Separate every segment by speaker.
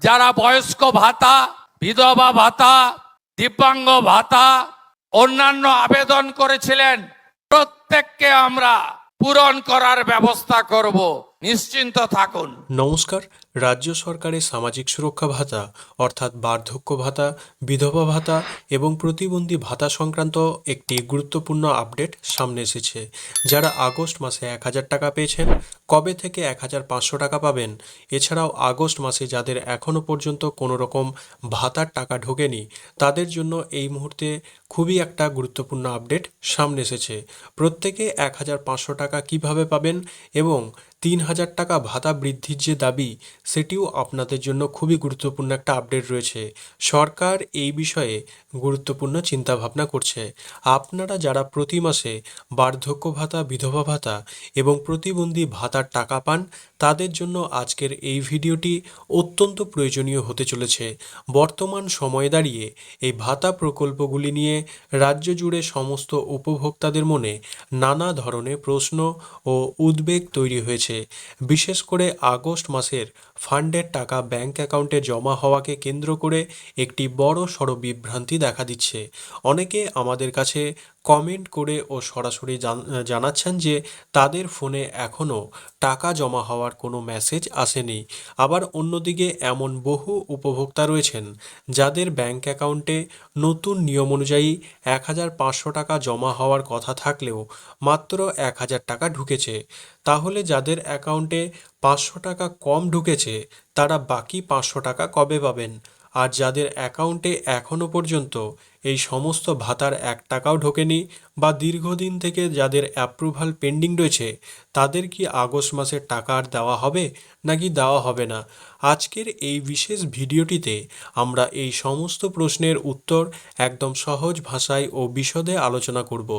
Speaker 1: যারা বয়স্ক ভাতা, বিধবা ভাতা, দিব্যাঙ্গ ভাতা, অন্যান্য আবেদন করেছিলেন, প্রত্যেককে আমরা পূরণ করার ব্যবস্থা করব, নিশ্চিন্ত থাকুন।
Speaker 2: নমস্কার। রাজ্য সরকারের সামাজিক সুরক্ষা ভাতা অর্থাৎ বার্ধক্য ভাতা, বিধবা ভাতা এবং প্রতিবন্ধী ভাতা সংক্রান্ত একটি গুরুত্বপূর্ণ আপডেট সামনে এসেছে। যারা আগস্ট মাসে 1,000 টাকা পেয়েছেন, কবে থেকে 1,500 টাকা পাবেন, এছাড়াও আগস্ট মাসে যাদের এখনও পর্যন্ত কোনো রকম ভাতার টাকা ঢোকেনি, তাদের জন্য এই মুহূর্তে খুবই একটা গুরুত্বপূর্ণ আপডেট সামনে এসেছে। প্রত্যেকে 1,500 টাকা কিভাবে পাবেন এবং 3,000 টাকা ভাতা বৃদ্ধির যে দাবি, সেটিও আপনাদের জন্য খুবই গুরুত্বপূর্ণ একটা আপডেট রয়েছে। সরকার এই বিষয়ে গুরুত্বপূর্ণ চিন্তাভাবনা করছে। আপনারা যারা প্রতি মাসে বার্ধক্য ভাতা, বিধবা ভাতা এবং প্রতিবন্ধী ভাতার টাকা পান, তাদের জন্য আজকের এই ভিডিওটি অত্যন্ত প্রয়োজনীয় হতে চলেছে। বর্তমান সময়ে দাঁড়িয়ে এই ভাতা প্রকল্পগুলি নিয়ে রাজ্য জুড়ে সমস্ত উপভোক্তাদের মনে নানা ধরনের প্রশ্ন ও উদ্বেগ তৈরি হয়েছে। বিশেষ করে আগস্ট মাসের ফান্ডের টাকা ব্যাংক অ্যাকাউন্টে জমা হওয়াকে কেন্দ্র করে একটি বড় সড় বিভ্রান্তি দেখা দিচ্ছে। অনেকে আমাদের কাছে কমেন্ট করে ও সরাসরি জানাচ্ছেন যে তাদের ফোনে এখনও টাকা জমা হওয়ার কোনো মেসেজ আসেনি। আবার অন্যদিকে এমন বহু উপভোক্তা রয়েছেন যাদের ব্যাংক অ্যাকাউন্টে নতুন নিয়ম অনুযায়ী 1,500 টাকা জমা হওয়ার কথা থাকলেও মাত্র 1,000 টাকা ঢুকেছে। তাহলে যাদের অ্যাকাউন্টে 500 টাকা কম ঢুকেছে, তারা বাকি 500 টাকা কবে পাবেন? আর যাদের অ্যাকাউন্টে এখনও পর্যন্ত এই সমস্ত ভাতার 1 টাকাও ঢোকেনি বা দীর্ঘদিন থেকে যাদের অ্যাপ্রুভাল পেন্ডিং রয়েছে, তাদের কি আগস্ট মাসের টাকা আর দেওয়া হবে নাকি দেওয়া হবে না? আজকের এই বিশেষ ভিডিওটিতে আমরা এই সমস্ত প্রশ্নের উত্তর একদম সহজ ভাষায় ও বিশদে আলোচনা করব।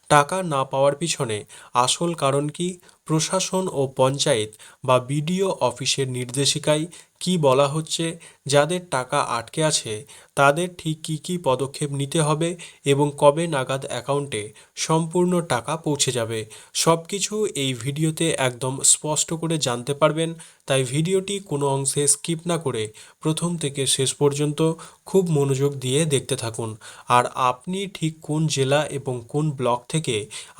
Speaker 2: টাকা না পাওয়ার পিছনে আসল কারণ কি, প্রশাসন ও পঞ্চায়েত বা বিডিও অফিসের নির্দেশিকায় কি বলা হচ্ছে, যাদের টাকা আটকে আছে তাদের ঠিক কী কী পদক্ষেপ নিতে হবে এবং কবে নাগাদ অ্যাকাউন্টে সম্পূর্ণ টাকা পৌঁছে যাবে, সব কিছু এই ভিডিওতে একদম স্পষ্ট করে জানতে পারবেন। তাই ভিডিওটি কোনো অংশে স্কিপ না করে প্রথম থেকে শেষ পর্যন্ত খুব মনোযোগ দিয়ে দেখতে থাকুন। আর আপনি ঠিক কোন জেলা এবং কোন ব্লক থেকে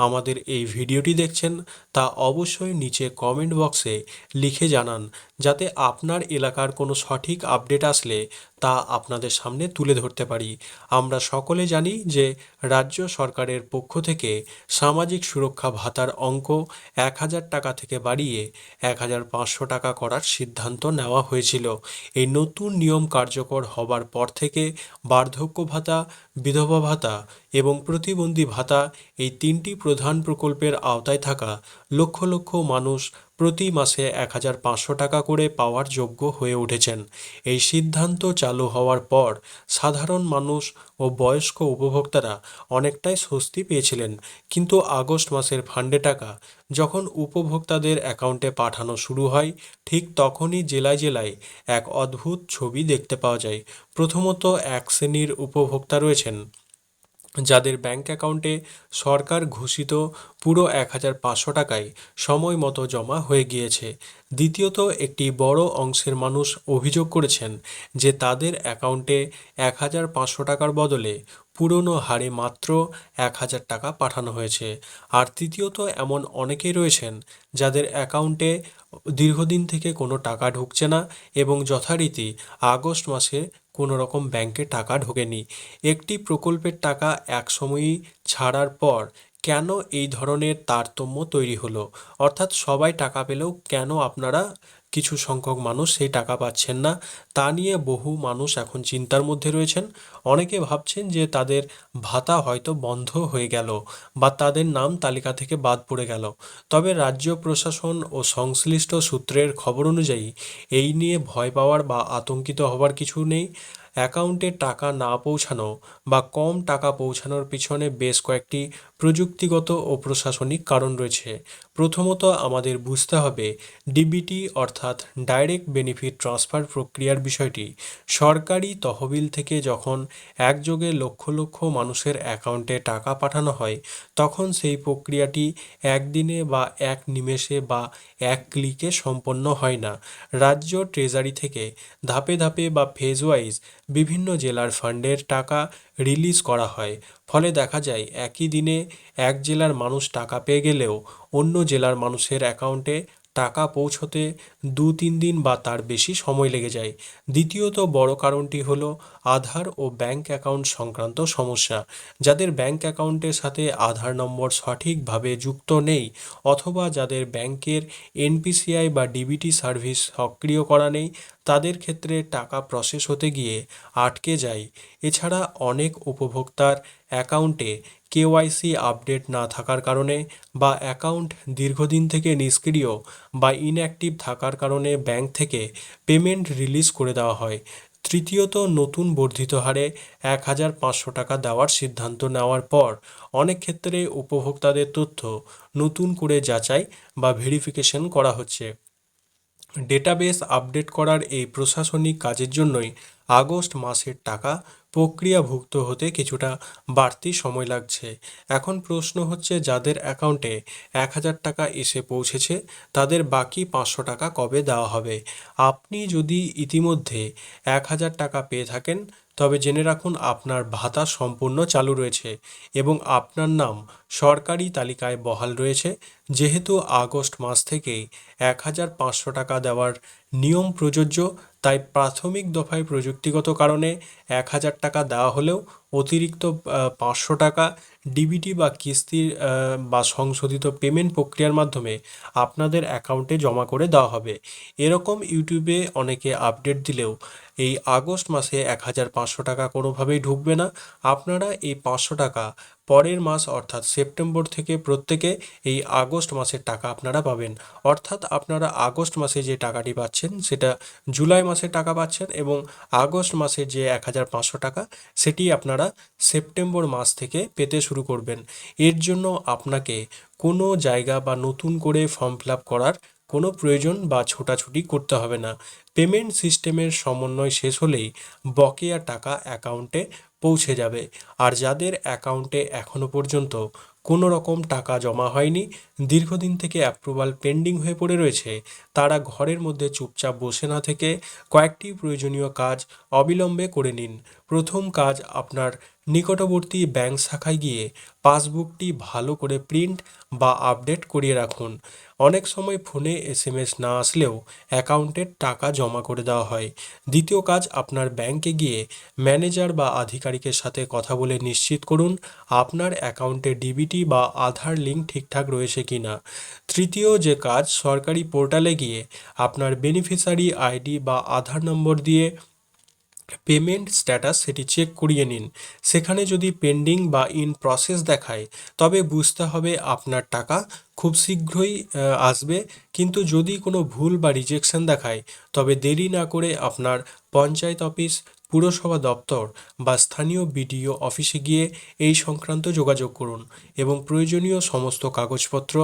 Speaker 2: আমাদের এই ভিডিওটি দেখছেন, তা অবশ্যই নিচে কমেন্ট বক্সে লিখে জানান, যাতে আপনার এলাকার কোনো সঠিক আপডেট আসলে তা আপনাদের সামনে তুলে ধরতে পারি। আমরা সকলে জানি যে রাজ্য সরকারের পক্ষ থেকে সামাজিক সুরক্ষা ভাতার অঙ্ক 1,000 টাকা থেকে বাড়িয়ে 1,500 টাকা করার সিদ্ধান্ত নেওয়া হয়েছিল। এই নতুন নিয়ম কার্যকর হবার পর থেকে বার্ধক্য ভাতা, বিধবা ভাতা এবং প্রতিবন্ধী ভাতা, এই 3টি প্রধান প্রকল্পের আওতায় থাকা লক্ষ লক্ষ মানুষ প্রতি মাসে 1,500 টাকা করে পাওয়ার যোগ্য হয়ে উঠেছেন। এই সিদ্ধান্ত চালু হওয়ার পর সাধারণ মানুষ ও বয়স্ক উপভোক্তারা অনেকটাই স্বস্তি পেয়েছিলেন। কিন্তু আগস্ট মাসের ফান্ডে টাকা যখন উপভোক্তাদের অ্যাকাউন্টে পাঠানো শুরু হয়, ঠিক তখনই জেলায় জেলায় এক অদ্ভুত ছবি দেখতে পাওয়া যায়। প্রথমত, এক শ্রেণীর উপভোক্তা রয়েছেন যাদের ব্যাংক অ্যাকাউন্টে সরকার ঘোষিত পুরো 1,500 টাকায় সময় মতো জমা হয়ে গিয়েছে। দ্বিতীয়ত, একটি বড় অংশের মানুষ অভিযোগ করেছেন যে তাদের অ্যাকাউন্টে 1,500 টাকার বদলে পুরনো হারে মাত্র 1,000 টাকা পাঠানো হয়েছে। আর তৃতীয়ত, এমন অনেকেই রয়েছেন যাদের অ্যাকাউন্টে দীর্ঘদিন থেকে কোনো টাকা ঢুকছে না এবং যথারীতি আগস্ট মাসে কোনো রকম ব্যাংকে টাকা ঢোকেনি। একটি প্রকল্পের টাকা এক সময়ই ছাড়ার পর কেন এই ধরনের তারতম্য তৈরি হলো? অর্থাৎ সবাই টাকা পেলেও কেন আপনারা কিছু সংখ্যক মানুষ সেই টাকা পাচ্ছেন না, তা নিয়ে বহু মানুষ এখন চিন্তার মধ্যে রয়েছেন। অনেকে ভাবছেন যে তাদের ভাতা হয়তো বন্ধ হয়ে গেল বা তাদের নাম তালিকা থেকে বাদ পড়ে গেল। তবে রাজ্য প্রশাসন ও সংশ্লিষ্ট সূত্রের খবর অনুযায়ী এই নিয়ে ভয় পাওয়ার বা আতঙ্কিত হওয়ার কিছু নেই। অ্যাকাউন্টে টাকা না পৌঁছানো বা কম টাকা পৌঁছানোর পিছনে বেশ কয়েকটি প্রযুক্তিগত ও প্রশাসনিক কারণ রয়েছে। প্রথমত আমাদের বুঝতে হবে ডিবিটি অর্থাৎ ডাইরেক্ট বেনিফিট ট্রান্সফার প্রক্রিয়ার বিষয়টি। সরকারি তহবিল থেকে যখন একযোগে লক্ষ লক্ষ মানুষের অ্যাকাউন্টে টাকা পাঠানো হয়, তখন সেই প্রক্রিয়াটি একদিনে বা এক নিমেষে বা এক ক্লিকে সম্পন্ন হয় না। রাজ্য ট্রেজারি থেকে ধাপে ধাপে বা ফেজ ওয়াইজ বিভিন্ন জেলার ফান্ডের টাকা রিলিজ করা হয়। ফলে দেখা যায় একই দিনে এক জেলার মানুষ টাকা পেয়ে গেলেও অন্য জেলার মানুষের অ্যাকাউন্টে টাকা পৌঁছতে 2-3 দিন বা তার বেশি সময় লেগে যায়। দ্বিতীয়ত বড় কারণটি হলো আধার ও ব্যাংক অ্যাকাউন্ট সংক্রান্ত সমস্যা। যাদের ব্যাংক অ্যাকাউন্টের সাথে আধার নম্বর সঠিকভাবে যুক্ত নেই, অথবা যাদের ব্যাংকের এনপিসিআই বা ডিবিটি সার্ভিস সক্রিয় করা নেই, তাদের ক্ষেত্রে টাকা প্রসেস হতে গিয়ে আটকে যায়। এছাড়া অনেক উপভোক্তার অ্যাকাউন্টে কেওয়াইসি আপডেট না থাকার কারণে বা অ্যাকাউন্ট দীর্ঘদিন থেকে নিষ্ক্রিয় বা ইনঅ্যাক্টিভ থাকার কারণে ব্যাংক থেকে পেমেন্ট রিলিজ করে দেওয়া হয়। তৃতীয়ত নতুন বর্ধিত হারে 1,500 টাকা দেওয়ার সিদ্ধান্ত নেওয়ার পর অনেক ক্ষেত্রে উপভোক্তাদের তথ্য নতুন করে যাচাই বা ভেরিফিকেশন করা হচ্ছে। ডেটাবেস আপডেট করার এই প্রশাসনিক কাজের জন্যই আগস্ট মাসের টাকা প্রক্রিয়াভুক্ত হতে কিছুটা বাড়তি সময় লাগছে। এখন প্রশ্ন হচ্ছে, যাদের অ্যাকাউন্টে 1,000 টাকা এসে পৌঁছেছে, তাদের বাকি 500 টাকা কবে দেওয়া হবে? আপনি যদি ইতিমধ্যে 1,000 টাকা পেয়ে থাকেন, তবে জেনে রাখুন আপনার ভাতা সম্পূর্ণ চালু রয়েছে এবং আপনার নাম সরকারি তালিকায় বহাল রয়েছে। যেহেতু আগস্ট মাস থেকেই 1,500 টাকা দেওয়ার নিয়ম প্রযোজ্য, তাই প্রাথমিক দফায় প্রযুক্তিগত কারণে 1,000 টাকা দেওয়া হলেও অতিরিক্ত 500 টাকা ডিবিটি বা কিস্তির বা সংশোধিত পেমেন্ট প্রক্রিয়ার মাধ্যমে আপনাদের অ্যাকাউন্টে জমা করে দেওয়া হবে। এরকম ইউটিউবে অনেকে আপডেট দিলেও এই আগস্ট মাসে 1,500 টাকা কোনোভাবেই ঢুকবে না। আপনারা এই 500 টাকা পরের মাস অর্থাৎ সেপ্টেম্বর থেকে প্রত্যেকে এই আগস্ট মাসের টাকা আপনারা পাবেন। অর্থাৎ আপনারা আগস্ট মাসে যে টাকাটি পাচ্ছেন সেটা জুলাই মাসে টাকা পাচ্ছেন, এবং আগস্ট মাসে যে 1,500 টাকা সেটি আপনারা সেপ্টেম্বর মাস থেকে পেতে শুরু করবেন। এর জন্য আপনাকে কোনো জায়গা বা নতুন করে ফর্ম ফিল আপ করার কোনো প্রয়োজন বা ছোটাছুটি করতে হবে না। পেমেন্ট সিস্টেমের সমন্বয় শেষ হলেই বকেয়া টাকা অ্যাকাউন্টে পৌঁছে যাবে। আর যাদের অ্যাকাউন্টে এখনও পর্যন্ত কোনো রকম টাকা জমা হয়নি, দীর্ঘদিন থেকে অ্যাপ্রুভাল পেন্ডিং হয়ে পড়ে রয়েছে, তারা ঘরের মধ্যে চুপচাপ বসে না থেকে কয়েকটি প্রয়োজনীয় কাজ অবিলম্বে করে নিন। প্রথম কাজ, আপনার নিকটবর্তী ব্যাংক শাখায় গিয়ে পাসবুকটি ভালো করে প্রিন্ট বা আপডেট করিয়ে রাখুন। অনেক সময় ফোনে এসএমএস না আসলেও অ্যাকাউন্টের টাকা জমা করে দেওয়া হয়। দ্বিতীয় কাজ, আপনার ব্যাংকে গিয়ে ম্যানেজার বা আধিকারিকের সাথে কথা বলে নিশ্চিত করুন আপনার অ্যাকাউন্টে ডিবিটি বা আধার লিঙ্ক ঠিকঠাক রয়েছে কিনা। তৃতীয় যে কাজ, সরকারি পোর্টালে গিয়ে আপনার বেনিফিশিয়ারি আইডি বা আধার নম্বর দিয়ে পেমেন্ট স্ট্যাটাস সেটি চেক করিয়ে নিন। সেখানে যদি পেন্ডিং বা ইন প্রসেস দেখায়, তবে বুঝতে হবে আপনার টাকা খুব শীঘ্রই আসবে। কিন্তু যদি কোনো ভুল বা রিজেকশন দেখায়, তবে দেরি না করে আপনার পঞ্চায়েত অফিস, পুরসভা দপ্তর বা স্থানীয় বিডিও অফিসে গিয়ে এই সংক্রান্ত যোগাযোগ করুন এবং প্রয়োজনীয় সমস্ত কাগজপত্র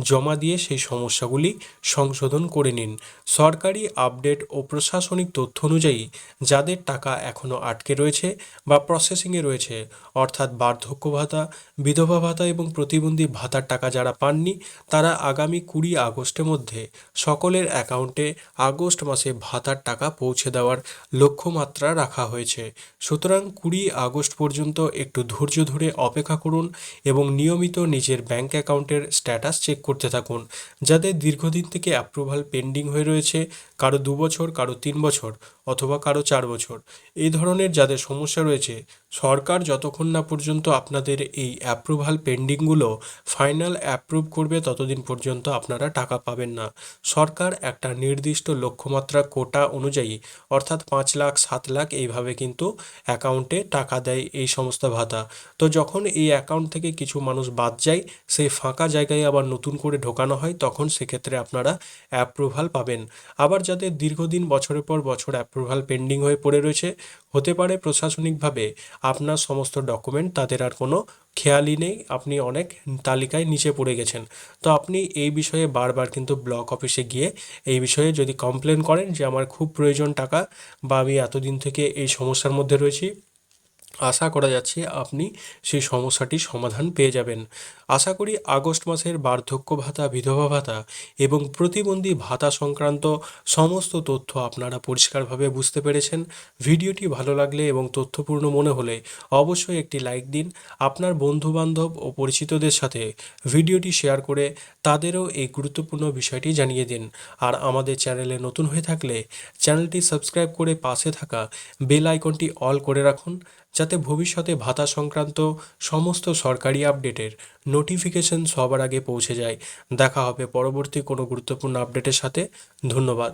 Speaker 2: জমা দিয়ে সেই সমস্যাগুলি সংশোধন করে নিন। সরকারি আপডেট ও প্রশাসনিক তথ্য অনুযায়ী যাদের টাকা এখনও আটকে রয়েছে বা প্রসেসিংয়ে রয়েছে, অর্থাৎ বার্ধক্য ভাতা, বিধবা ভাতা এবং প্রতিবন্ধী ভাতার টাকা যারা পাননি, তারা আগামী 20 আগস্টের মধ্যে সকলের অ্যাকাউন্টে আগস্ট মাসে ভাতার টাকা পৌঁছে দেওয়ার লক্ষ্যমাত্রা রাখা হয়েছে। সুতরাং 20 আগস্ট পর্যন্ত একটু ধৈর্য ধরে অপেক্ষা করুন এবং নিয়মিত নিজের ব্যাংক অ্যাকাউন্টের স্ট্যাটাস চেক করতে থাকুন। যাদের দীর্ঘদিন থেকে অ্যাপ্রুভাল পেন্ডিং হয়ে রয়েছে, কারো 2 বছর, কারো 3 বছর অথবা কারো 4 বছর, এই ধরনের যাদের সমস্যা রয়েছে, সরকার যতক্ষণ না পর্যন্ত আপনাদের এই অ্যাপ্রুভাল পেন্ডিংগুলো ফাইনাল অ্যাপ্রুভ করবে, ততদিন পর্যন্ত আপনারা টাকা পাবেন না। সরকার একটা নির্দিষ্ট লক্ষ্যমাত্রা কোটা অনুযায়ী, অর্থাৎ 5 লাখ, 7 লাখ এইভাবে কিন্তু অ্যাকাউন্টে টাকা দেয় এই সমস্ত ভাতা। তো যখন এই অ্যাকাউন্ট থেকে কিছু মানুষ বাদ যায়, সেই ফাঁকা জায়গায় আবার নতুন করে ঢোকানো হয়, তখন সেক্ষেত্রে আপনারা অ্যাপ্রুভাল পাবেন। আবার যাদের দীর্ঘদিন বছরের পর বছর অ্যাপ্রুভাল পেন্ডিং হয়ে পড়ে রয়েছে। হতে পারে প্রশাসনিকভাবে আপনার সমস্ত ডকুমেন্ট তাদের আর কোনো খেয়ালই নেই, আপনি অনেক তালিকায় নিচে পড়ে গেছেন। তো আপনি এই বিষয়ে বারবার কিন্তু ব্লক অফিসে গিয়ে এই বিষয়ে যদি কমপ্লেন করেন যে আমার খুব প্রয়োজন টাকা বা আমি এতদিন থেকে এই সমস্যার মধ্যে রয়েছি, আশা করা যাচ্ছে আপনি সেই সমস্যাটির সমাধান পেয়ে যাবেন। আশা করি আগস্ট মাসের বার্ধক্য ভাতা, বিধবা ভাতা এবং প্রতিবন্ধী ভাতা সংক্রান্ত সমস্ত তথ্য আপনারা পরিষ্কারভাবে বুঝতে পেরেছেন। ভিডিওটি ভালো লাগলে এবং তথ্যপূর্ণ মনে হলে অবশ্যই একটি লাইক দিন। আপনার বন্ধুবান্ধব ও পরিচিতদের সাথে ভিডিওটি শেয়ার করে তাদেরও এই গুরুত্বপূর্ণ বিষয়টি জানিয়ে দিন। আর আমাদের চ্যানেলে নতুন হয়ে থাকলে চ্যানেলটি সাবস্ক্রাইব করে পাশে থাকা বেল আইকনটি অল করে রাখুন, যাতে ভবিষ্যতে ভাতা সংক্রান্ত সমস্ত সরকারি আপডেটের নোটিফিকেশন সবার আগে পৌঁছে যায়। দেখা হবে পরবর্তী কোনো গুরুত্বপূর্ণ আপডেটের সাথে। ধন্যবাদ।